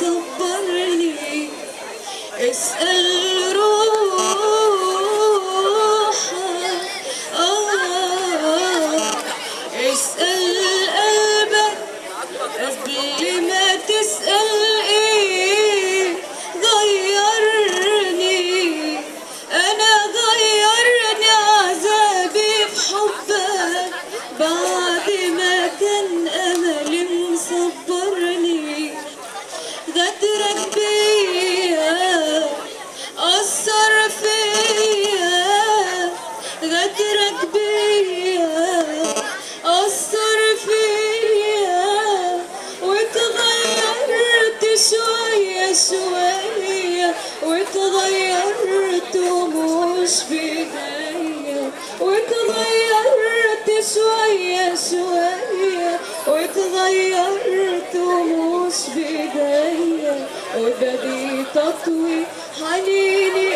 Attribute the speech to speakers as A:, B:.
A: مصبرني. اسأل روحك، اسأل قلبك قبل ما تسأل ايه. غيرني انا، غيرني عذابي في حبك بعد ما كان املي مصبرني. غدرك بيا أثر فيا، غدرك بيا أثر فيا، واتغيرت شوية شوية، واتغيرت ومش بإيديا، واتغيرت شوية شوية، واتغيرت ومش بإيديا، وبديت أطوي حنيني